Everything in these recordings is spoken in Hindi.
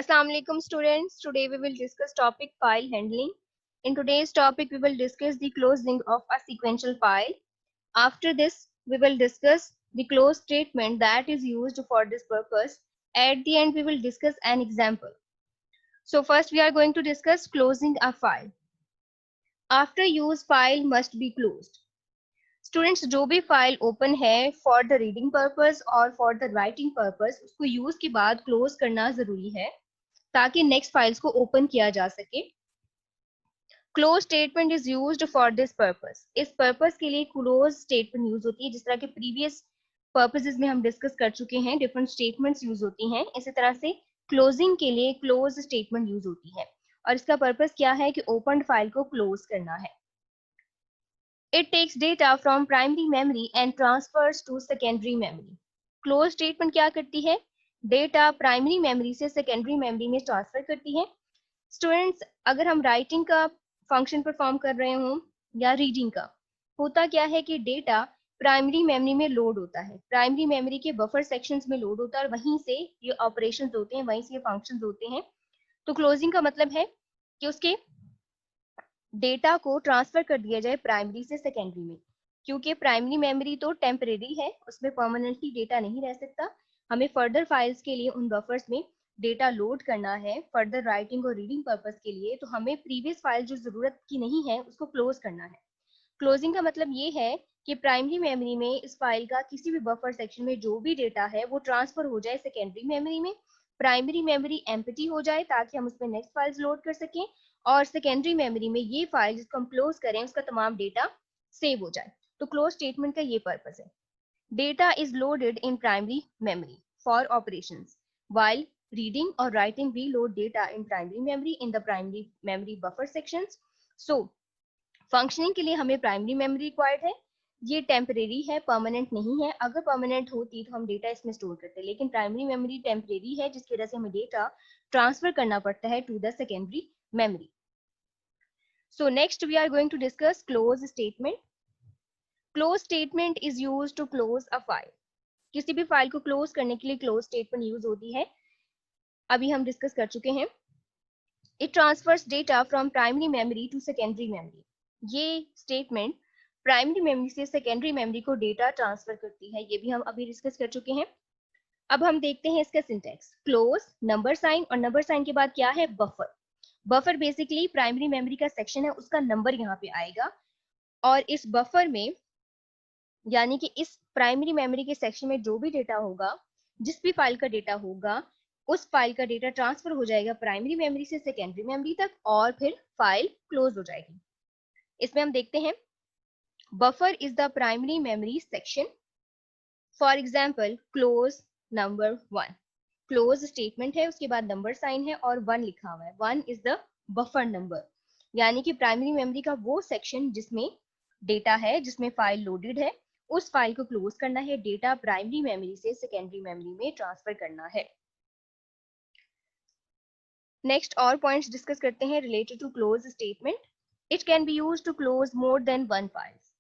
Assalamu alaikum students. Today we will discuss topic file handling. In today's topic we will discuss the closing of a sequential file. After this we will discuss the close statement that is used for this purpose. At the end we will discuss an example. So first we are going to discuss closing a file. After use file must be closed. Students जो भी फाइल ओपन है फॉर द रीडिंग पर्पस और फॉर द राइटिंग पर्पस उसको यूज के बाद क्लोज करना जरूरी है ताकि नेक्स्ट फाइल्स को ओपन किया जा सके। Close statement is used for this purpose. इस पर्पस के लिए क्लोज स्टेटमेंट यूज होती है। जिस तरह के प्रीवियस पर्पसेस में हम डिस्कस कर चुके हैं, डिफरेंट स्टेटमेंट्स यूज होती हैं, इसी तरह से क्लोजिंग के लिए क्लोज स्टेटमेंट यूज होती है और इसका पर्पस क्या है कि ओपन फाइल को क्लोज करना है। It takes data from primary memory and transfers to secondary memory. Close statement क्या करती है? डेटा प्राइमरी मेमोरी से सेकेंडरी मेमोरी में ट्रांसफर करती है। स्टूडेंट्स, अगर हम राइटिंग का फंक्शन परफॉर्म कर रहे हों या रीडिंग का, होता क्या है कि डेटा प्राइमरी मेमोरी में लोड होता है, प्राइमरी मेमोरी के बफर सेक्शंस में लोड होता है और वहीं से ये ऑपरेशंस होते हैं, वहीं से ये फंक्शंस होते हैं। तो क्लोजिंग का मतलब है कि उसके डेटा को ट्रांसफर कर दिया जाए प्राइमरी से सेकेंडरी में, क्योंकि प्राइमरी मेमोरी तो टेम्परेरी है, उसमें परमानेंटली डेटा नहीं रह सकता। हमें फर्दर फाइल्स के लिए उन बफर्स में डेटा लोड करना है फर्दर राइटिंग और रीडिंग पर्पस के लिए, तो हमें प्रीवियस फाइल जो जरूरत की नहीं है उसको क्लोज करना है। क्लोजिंग का मतलब ये है कि प्राइमरी मेमोरी में इस फाइल का किसी भी बफर सेक्शन में जो भी डेटा है वो ट्रांसफर हो जाए सेकेंडरी मेमोरी में, प्राइमरी मेमोरी एम्प्टी हो जाए ताकि हम उसमें नेक्स्ट फाइल्स लोड कर सकें और सेकेंडरी मेमोरी में ये फाइल जिसको हम क्लोज करें उसका तमाम डेटा सेव हो जाए। तो क्लोज स्टेटमेंट का ये पर्पस है। Data is loaded in primary memory for operations while reading और writing reload data in primary memory in the primary memory buffer sections. So functioning के लिए हमें प्राइमरी मेमोरी रिक्वायर्ड है। ये टेम्परेरी है, परमानेंट नहीं है। अगर परमानेंट होती तो हम डेटा इसमें स्टोर करते, लेकिन प्राइमरी मेमोरी टेम्परेरी है जिसकी वजह से हमें डेटा ट्रांसफर करना पड़ता है to the secondary memory. So next we are going to discuss close statement. Close statement is used to close a file. किसी भी फाइल को क्लोज करने के लिए क्लोज स्टेटमेंट यूज होती है, अभी हम डिस्कस कर चुके हैं। It transfers data from primary memory to secondary memory. ये स्टेटमेंट प्राइमरी मेमोरी से सेकेंडरी मेमोरी को डेटा ट्रांसफर करती है, ये भी हम अभी डिस्कस कर चुके हैं। अब हम देखते हैं इसका सिंटैक्स। क्लोज, नंबर साइन और नंबर साइन के बाद क्या है? Buffer. Buffer basically primary memory का सेक्शन है, उसका नंबर यहाँ पे आएगा और इस बफर में यानी कि इस प्राइमरी मेमोरी के सेक्शन में जो भी डेटा होगा, जिस भी फाइल का डेटा होगा, उस फाइल का डेटा ट्रांसफर हो जाएगा प्राइमरी मेमोरी से सेकेंडरी मेमोरी तक और फिर फाइल क्लोज हो जाएगी। इसमें हम देखते हैं buffer is the primary memory section. For example close number 1, close statement है, उसके बाद नंबर साइन है और 1 लिखा हुआ है। 1 इज द बफर नंबर, यानी कि प्राइमरी मेमोरी का वो सेक्शन जिसमें डेटा है, जिसमें फाइल लोडेड है, उस फाइल को क्लोज करना है, डेटा प्राइमरी मेमोरी से सेकेंडरी मेमोरी में ट्रांसफर करना है। नेक्स्ट और पॉइंट्स डिस्कस करते हैं related to close statement. It can be used to close more than one files.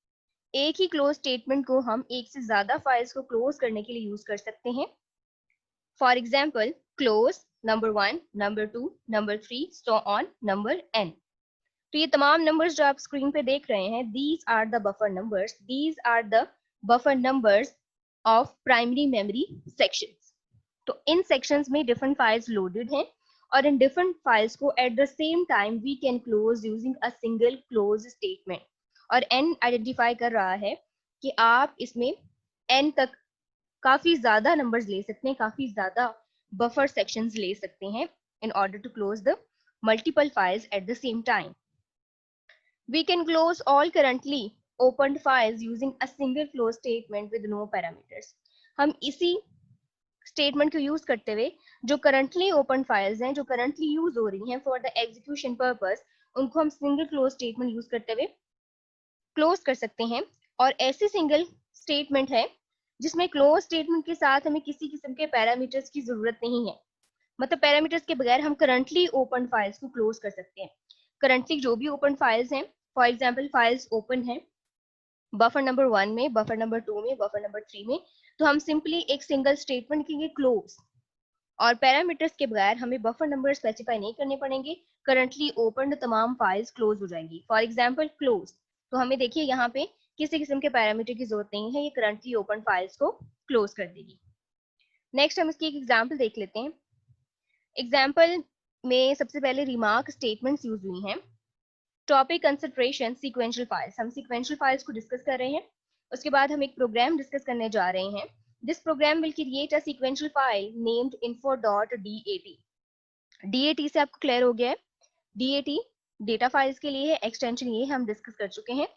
एक ही क्लोज स्टेटमेंट को हम एक से ज्यादा फाइल्स को क्लोज करने के लिए यूज कर सकते हैं। For example close number 1, number 2, number 3, so on number n। तो ये तमाम नंबर्स जो आप स्क्रीन पे देख रहे हैं, these are the buffer numbers, these are the buffer numbers of primary memory sections. तो इन सेक्शंस में डिफरेंट फाइल्स लोडेड हैं और इन डिफरेंट फाइल्स को at the same time we can close using a single close statement. और n आइडेंटिफाई कर रहा है कि आप इसमें n तक काफी ज्यादा नंबर्स ले सकते हैं, काफी ज्यादा बफर सेक्शंस ले सकते हैं in order to close the multiple files at the same time. We can close all currently opened files using a single close statement with no parameters. हम इसी स्टेटमेंट को यूज करते हुए जो करंटली ओपन फाइल्स हैं, जो करंटली यूज हो रही हैं फॉर द एग्जीक्यूशन पर्पस, उनको हम सिंगल क्लोज स्टेटमेंट यूज करते हुए क्लोज कर सकते हैं। और ऐसी सिंगल स्टेटमेंट है जिसमें क्लोज स्टेटमेंट के साथ हमें किसी किस्म के पैरामीटर्स की जरूरत नहीं है। मतलब पैरामीटर्स के बगैर हम करंटली ओपन फाइल्स को क्लोज कर सकते हैं। करंटली जो भी ओपन फाइल्स हैं, फॉर एग्जांपल फाइल्स ओपन हैं बफर नंबर 1 में, बफर नंबर 2 में, बफर नंबर 3 में, तो हम सिंपली एक सिंगल स्टेटमेंट लिखेंगे क्लोज और पैरामीटर्स के बगैर हमें बफर नंबर स्पेसिफाई नहीं करने पड़ेंगे। करंटली ओपन तमाम फाइल्स क्लोज हो जाएंगी। फॉर एग्जांपल क्लोज, तो हमें देखिए यहाँ पे किसी किस्म के पैरामीटर की जरूरत नहीं है, ये करंटली ओपन फाइल्स को क्लोज कर देगी। नेक्स्ट हम इसकी एक एग्जाम्पल देख लेते हैं। एग्जाम्पल में सबसे पहले रिमार्क स्टेटमेंट्स यूज हुई हैं। टॉपिक कंसिडरेशन सीक्वेंशियल फाइल्स, हम सीक्वेंशियल फाइल्स को डिस्कस कर रहे हैं। उसके बाद हम एक प्रोग्राम डिस्कस करने जा रहे हैं। This program will create a sequential file named info.dat। dat से आपको क्लियर हो गया है, dat डेटा फाइल्स के लिए है, एक्सटेंशन ये हम डिस्कस कर चुके हैं।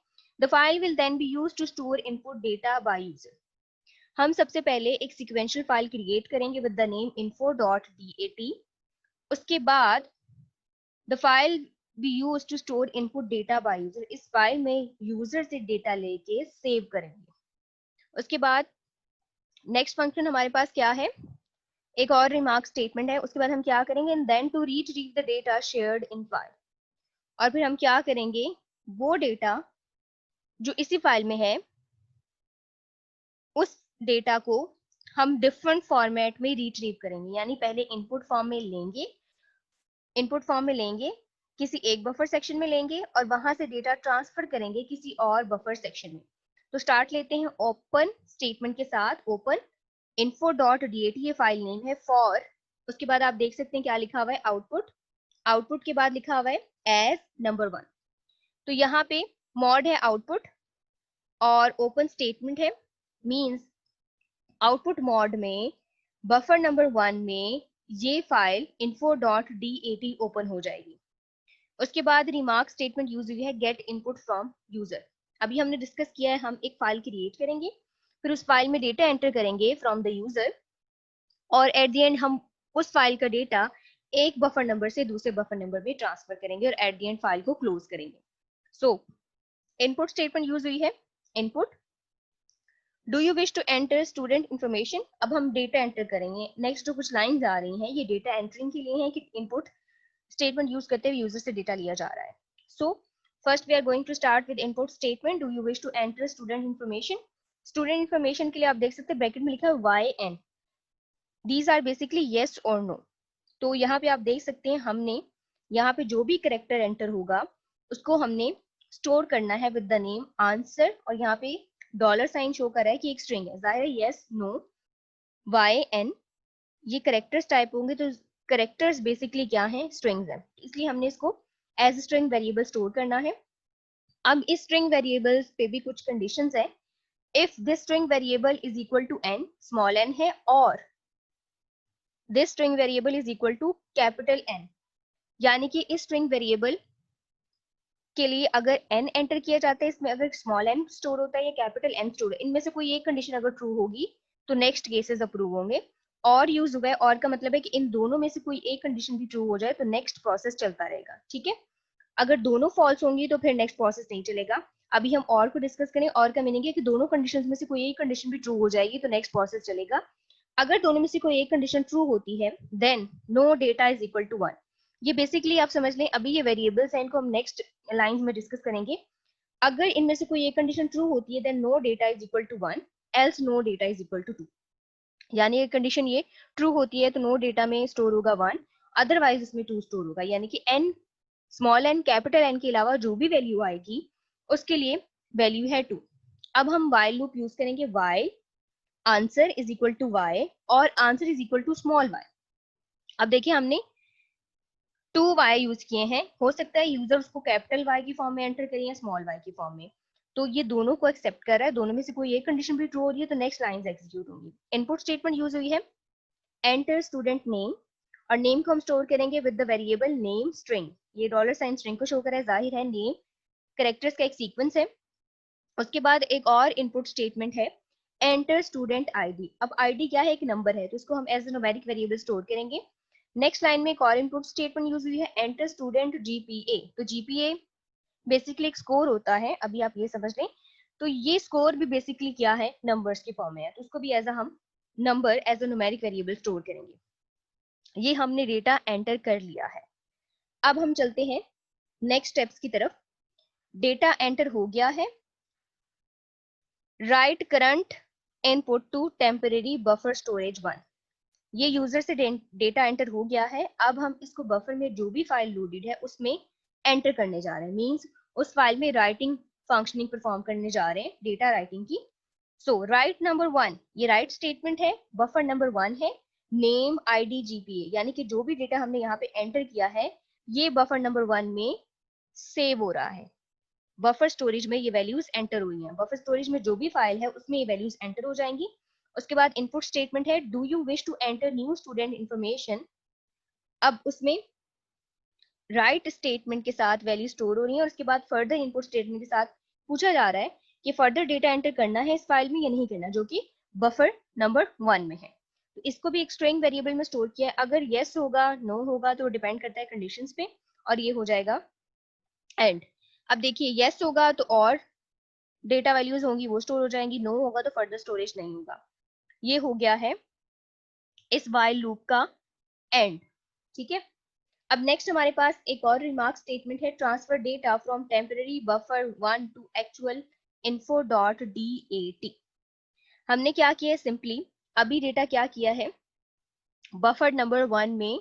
The file will then be used to store input data by user. हम सबसे पहले एक सीक्वेंशियल फाइल क्रिएट करेंगे विद द नेम info.dat। उसके बाद the file be used to store input data by user, इस फाइल में यूजर से डेटा लेके सेव करेंगे। उसके बाद नेक्स्ट फंक्शन हमारे पास क्या है, एक और रिमार्क स्टेटमेंट है। उसके बाद हम क्या करेंगे, then to retrieve the data shared in file, और फिर हम क्या करेंगे, वो डेटा जो इसी फाइल में है उस डेटा को हम डिफरेंट फॉर्मेट में रिट्रीव करेंगे। यानी पहले इनपुट फॉर्म में लेंगे, किसी एक बफर सेक्शन में लेंगे और वहां से डेटा ट्रांसफर करेंगे किसी और बफर सेक्शन में। तो स्टार्ट लेते हैं ओपन स्टेटमेंट के साथ। ओपन info.dat ये फाइल नेम है फॉर, उसके बाद आप देख सकते हैं क्या लिखा हुआ है, आउटपुट के बाद लिखा हुआ है एज नंबर 1। तो यहाँ पे मॉड है आउटपुट और ओपन स्टेटमेंट है, मींस आउटपुट मॉड में बफर नंबर 1 में ये फाइल info.dat ओपन हो जाएगी। उसके बाद रिमार्क स्टेटमेंट यूज हुई है गेट इनपुट फ्रॉम यूजर। अभी हमने डिस्कस किया है, हम एक फाइल क्रिएट करेंगे, फिर उस फाइल में डेटा एंटर करेंगे फ्रॉम द यूजर, और एट द एंड हम उस फाइल का डेटा एक बफर नंबर से दूसरे बफर नंबर में ट्रांसफर करेंगे और एट द एंड फाइल को क्लोज करेंगे। सो इनपुट स्टेटमेंट यूज हुई है, input do you wish to enter student information. अब हम डेटा एंटर करेंगे। नेक्स्ट जो कुछ लाइंस आ रही हैं ये डेटा एंटरिंग के लिए हैं कि इनपुट स्टेटमेंट यूज करते हुए यूजर से डेटा लिया जा रहा है। So first we are going to start with input statement, do you wish to enter student information. Student information के लिए आप देख सकते हैं ब्रैकेट में लिखा है YN, these are basically yes और नो। तो यहाँ पे आप देख सकते हैं हमने यहाँ पे जो भी करेक्टर एंटर होगा उसको हमने स्टोर करना है विद द नेम आंसर, और यहाँ पे $साइन शो कर रहा है कि एक स्ट्रिंग है, जाहिर है येस नो YN ये करेक्टर्स टाइप होंगे, तो करेक्टर्स बेसिकली क्या हैं, स्ट्रिंग्स हैं, इसलिए हमने इसको एज स्ट्रिंग वेरिएबल स्टोर करना है। अब इस स्ट्रिंग वेरिएबल्स पे भी कुछ कंडीशंस है। If this string variable is equal to n, small n है, और this string variable is equal to capital N, यानी कि इस स्ट्रिंग वेरिएबल के लिए अगर n एंटर किया जाता है, इसमें अगर स्मॉल n स्टोर होता है या कैपिटल N स्टोर है, इनमें से कोई एक कंडीशन अगर ट्रू होगी तो नेक्स्ट केसेस अप्रूव होंगे। और यूज हुआ है, और का मतलब है कि इन दोनों में से कोई एक कंडीशन भी ट्रू हो जाए तो नेक्स्ट प्रोसेस चलता रहेगा, ठीक है। अगर दोनों फॉल्स होंगी तो फिर नेक्स्ट प्रोसेस नहीं चलेगा। अभी हम और को डिस्कस करें, और का मीनिंग है कि दोनों कंडीशंस में से कोई एक कंडीशन भी ट्रू हो जाएगी तो नेक्स्ट प्रोसेस चलेगा। अगर दोनों में से कोई एक कंडीशन ट्रू होती है then no data is equal to 1। ये बेसिकली आप समझ लें, अभी ये वेरिएबल्स हैं, इनको हम नेक्स्ट लाइंस में डिस्कस करेंगे। अगर इनमें से कोई एक कंडीशन ट्रू होती है then no data is equal to 1, else no data is equal to 2। यानी एक कंडीशन ये ट्रू होती है तो नो डेटा में स्टोर होगा 1, अदरवाइज इसमें 2 स्टोर होगा। यानी कि n, small n, capital N के अलावा जो भी वैल्यू आएगी उसके लिए वैल्यू है 2। अब हम while लूप यूज करेंगे, while answer is equal to y और answer is equal to small y। अब देखिए हमने 2y यूज किए हैं, हो सकता है यूजर उसको कैपिटल Y की फॉर्म में एंटर करें या स्मॉल y की फॉर्म में, तो ये दोनों को एक्सेप्ट कर रहा है, दोनों में से कोई एक कंडीशन भी ट्रू हो रही है तो नेक्स्ट लाइंस एग्जीक्यूट होंगी। इनपुट स्टेटमेंट यूज हुई है एंटर स्टूडेंट नेम, और नेम को हम स्टोर करेंगे with the variable name string. ये $साइन स्ट्रिंग को शो कर रहा है, जाहिर है नेम कैरेक्टर्स का एक सीक्वेंस है। उसके बाद एक और इनपुट स्टेटमेंट है एंटर स्टूडेंट ID। अब ID क्या है, एक नंबर है, तो इसको हम as a numeric variable store करेंगे। नेक्स्ट लाइन में एक और इनपुट स्टेटमेंट यूज हुई है एंटर स्टूडेंट GPA। तो GPA बेसिकली एक स्कोर होता है, अभी आप ये समझ लें। तो ये स्कोर भी बेसिकली क्या है, नंबर्स की फॉर्म में है, तो उसको भी एज हम number as a numeric variable store करेंगे। ये हमने डेटा एंटर कर लिया है। अब हम चलते हैं नेक्स्ट स्टेप्स की तरफ। डेटा एंटर हो गया है, write current input to temporary buffer storage 1। ये यूजर से डेटा एंटर हो गया है, अब हम इसको बफर में जो भी फाइल लोडेड है उसमें एंटर करने जा रहे हैं, मींस उस फाइल में राइटिंग फंक्शनिंग परफॉर्म करने जा रहे हैं, डेटा राइटिंग की। सो राइट नंबर 1, ये राइट स्टेटमेंट है, बफर नंबर 1 है, नेम आईडी जीपीए, यानी कि जो भी डेटा हमने यहाँ पे एंटर किया है ये बफर नंबर 1 में सेव हो रहा है, बफर स्टोरेज में ये वैल्यूज एंटर हुई हैं, बफर स्टोरेज में जो भी फाइल है उसमें ये वैल्यूज एंटर हो जाएंगी। उसके बाद इनपुट स्टेटमेंट है, do you wish to enter new student information. अब उसमें राइट स्टेटमेंट के साथ वैल्यू स्टोर हो रही है और उसके बाद फर्दर इनपुट स्टेटमेंट के साथ पूछा जा रहा है कि फर्दर डेटा एंटर करना है इस फाइल में या नहीं करना, जो कि बफर नंबर 1 में है। तो इसको भी एक स्ट्रिंग वेरिएबल में स्टोर किया है, अगर येस होगा नो होगा तो डिपेंड करता है कंडीशंस पे, और ये हो जाएगा एंड। अब देखिए येस होगा तो और डेटा वैल्यूज होंगी वो स्टोर हो जाएंगी, नो होगा तो फर्दर स्टोरेज नहीं होगा। ये हो गया है इस वाइल लूप का एंड, ठीक है। अब नेक्स्ट हमारे पास एक और रिमार्क स्टेटमेंट है, transfer data from temporary buffer 1 to actual info dot dat। हमने क्या किया है, सिंपली अभी डेटा क्या किया है, बफर नंबर 1 में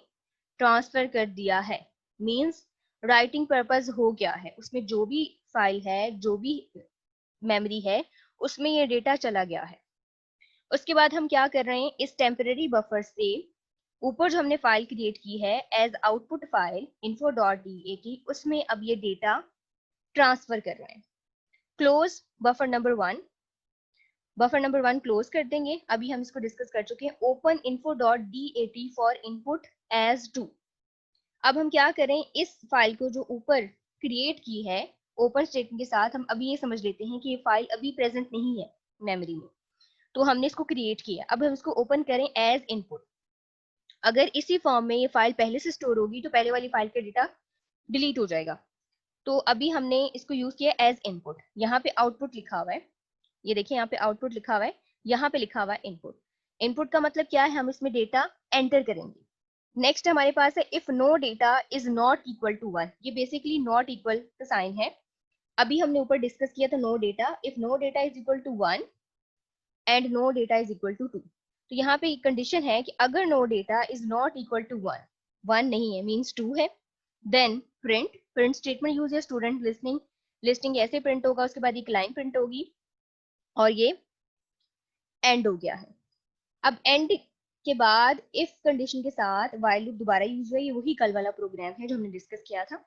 ट्रांसफर कर दिया है, मींस राइटिंग पर्पस हो गया है, उसमें जो भी फाइल है जो भी मेमोरी है उसमें ये डेटा चला गया है। उसके बाद हम क्या कर रहे हैं, इस टेम्पररी बफर से ऊपर जो हमने फाइल क्रिएट की है as output file info dot dat, उसमें अब ये डेटा ट्रांसफर कर रहे हैं। Close buffer number 1, buffer number 1 close कर देंगे, अभी हम इसको डिस्कस कर चुके हैं। Open info dot dat for input as two. अब हम क्या करें, इस फाइल को जो ऊपर क्रिएट की है ओपन स्टेटमेंट के साथ, हम अभी ये समझ लेते हैं कि ये फाइल अभी प्रेजेंट नहीं है मेमोरी में, तो हमने इसको क्रिएट किया, अब हम इसको ओपन करें एज इनपुट। अगर इसी फॉर्म में ये फाइल पहले से स्टोर होगी तो पहले वाली फाइल का डेटा डिलीट हो जाएगा, तो अभी हमने इसको यूज किया एज इनपुट। यहाँ पे आउटपुट लिखा हुआ है, ये देखिए यहाँ पे आउटपुट लिखा हुआ है, यहाँ पे लिखा हुआ है इनपुट। इनपुट का मतलब क्या है, हम इसमें डेटा एंटर करेंगे। नेक्स्ट हमारे पास है if no data is not equal to 1, ये बेसिकली नॉट इक्वल का साइन है, अभी हमने ऊपर डिस्कस किया था no data, if no data is equal to 1 and no data is equal to 2। तो यहाँ पे कंडीशन है कि अगर no data is not equal to 1, 1 नहीं है मींस 2 है, देन प्रिंट स्टेटमेंट यूज है, स्टूडेंट लिस्टिंग ऐसे प्रिंट होगा, उसके बाद एक लाइन प्रिंट होगी और ये एंड हो गया है। अब एंड के बाद इफ कंडीशन के साथ वाइल लूप दोबारा यूज हुआ, ये वही कल वाला प्रोग्राम है जो हमने डिस्कस किया था।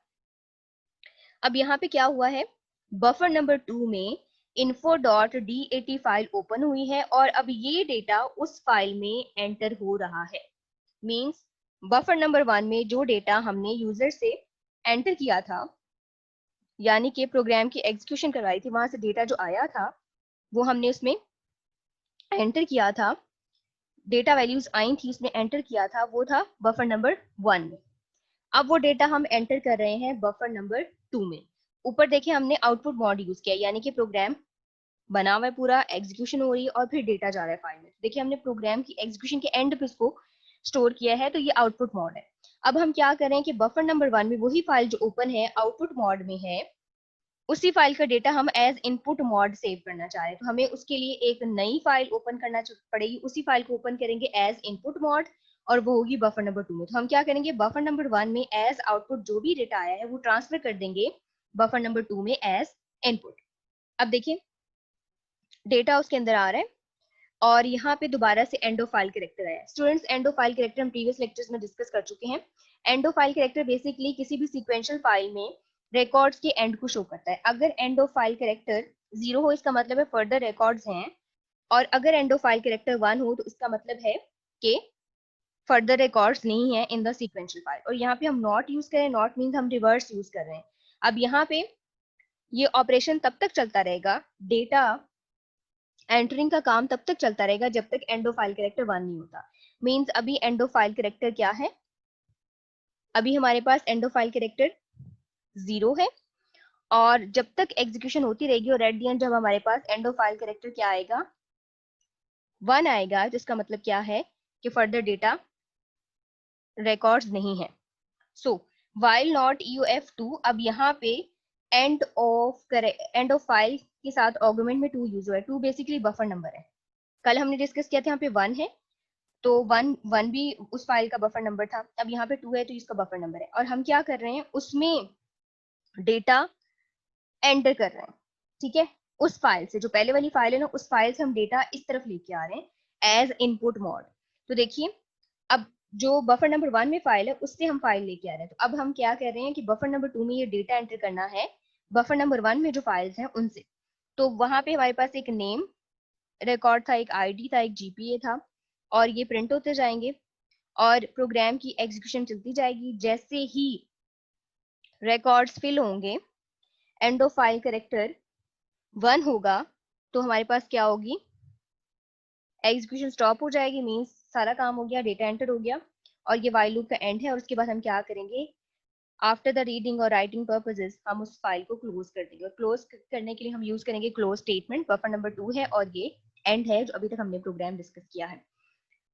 अब यहाँ पे क्या हुआ है, बफर नंबर 2 में info dot dat file open हुई है और अब ये डेटा उस फाइल में एंटर हो रहा है, मींस बफर नंबर 1 में जो डेटा हमने यूजर से एंटर किया था, यानी कि प्रोग्राम की एग्जीक्यूशन करवाई थी, वहां से डेटा जो आया था वो हमने उसमें एंटर किया था, डेटा वैल्यूज आई थी उसमें एंटर किया था, वो था बफर नंबर 1 में। अब वो डेटा हम एंटर कर रहे हैं बफर नंबर 2 में। ऊपर देखिए हमने आउटपुट मॉड यूज किया, यानी कि प्रोग्राम बना हुआ है पूरा, एग्जीक्यूशन हो रही है और फिर डेटा जा रहा है फाइल में। देखिए हमने प्रोग्राम की एग्जीक्यूशन के एंड पे इसको स्टोर किया है, तो ये आउटपुट मॉड है। अब हम क्या करें कि बफर नंबर 1 में वही फाइल जो ओपन है आउटपुट मॉड में है, उसी फाइल का डेटा हम एज इनपुट मॉड सेव करना चाह रहे हैं, तो हमें उसके लिए एक नई फाइल ओपन करना पड़ेगी, उसी फाइल को ओपन करेंगे एज इनपुट मॉड और वो होगी बफर नंबर 2 में। तो हम क्या करेंगे, बफर नंबर 1 में एज आउटपुट जो भी डेटा आया है वो ट्रांसफर कर देंगे बफर नंबर 2 में एज इनपुट। अब देखिए डेटा उसके अंदर आ रहा है और यहाँ पे दोबारा से एंड ऑफ फाइल कैरेक्टर आया है। Students end of file character हम प्रीवियस लेक्चर्स में डिस्कस कर चुके हैं। End of file character basically किसी भी सीक्वेंशियल फाइल में रिकॉर्ड्स के एंड को शो करता है। अगर एंड ऑफ फाइल कैरेक्टर 0 हो इसका मतलब है फर्दर रिकॉर्ड्स हैं, और अगर एंड ऑफ फाइल कैरेक्टर 1 हो तो इसका मतलब है कि फर्दर रिकॉर्ड्स नहीं है इन द सीक्वेंशियल फाइल। और यहाँ पे हम नॉट यूज करें, नॉट मीन्स हम रिवर्स यूज कर रहे हैं। अब यहाँ पे ये ऑपरेशन तब तक चलता रहेगा, डेटा एंटरिंग का काम तब तक चलता रहेगा जब तक एंड ऑफ फाइल कैरेक्टर 1 नहीं होता। मींस अभी एंड ऑफ फाइल कैरेक्टर क्या है, अभी हमारे पास एंड ऑफ फाइल कैरेक्टर 0 है, और जब तक एग्जीक्यूशन होती रहेगी और एट द एंड जब हमारे पास एंड ऑफ फाइल कैरेक्टर क्या आएगा, 1 आएगा, जिसका मतलब क्या है कि फर्दर डेटा रिकॉर्ड्स नहीं है। सो वाइल नॉट uf2, अब यहाँ पे एंड ऑफ फाइल के साथ आर्गुमेंट में 2 यूज हुआ है। 2 बेसिकली बफर नंबर है, कल हमने डिस्कस किया था यहाँ पे 1 है, तो 1 भी उस फाइल का बफर नंबर था, अब यहाँ पे 2 है तो इसका बफर नंबर है, और हम क्या कर रहे हैं, उसमें डेटा एंटर कर रहे हैं। ठीक है, उस फाइल से, जो पहले वाली फाइल है ना, उस फाइल से हम डेटा इस तरफ लेके आ रहे हैं एज इनपुट मोड। तो देखिए, अब जो बफर नंबर 1 में फाइल है उससे हम फाइल लेके आ रहे हैं, तो अब हम क्या कर रहे हैं कि बफर नंबर 2 में ये डेटा एंटर करना है बफर नंबर 1 में जो फाइल्स हैं उनसे। तो वहां पे हमारे पास एक नेम रिकॉर्ड था, एक आईडी था, एक जीपीए था, और ये प्रिंट होते जाएंगे और प्रोग्राम की एग्जीक्यूशन चलती जाएगी। जैसे ही रिकॉर्ड्स फिल होंगे, एंड ऑफ फाइल कैरेक्टर 1 होगा, तो हमारे पास क्या होगी, एग्जीक्यूशन स्टॉप हो जाएगी, मीन्स सारा काम हो गया, डेटा एंटर हो गया, और ये वाइल लूप का एंड है। और उसके बाद हम क्या करेंगे, आफ्टर द रीडिंग और राइटिंग पर्पजेज हम उस फाइल को क्लोज कर देंगे, और क्लोज करने के लिए हम यूज करेंगे क्लोज स्टेटमेंट। बफर नंबर 2 है और ये एंड है जो अभी तक हमने प्रोग्राम डिस्कस किया है।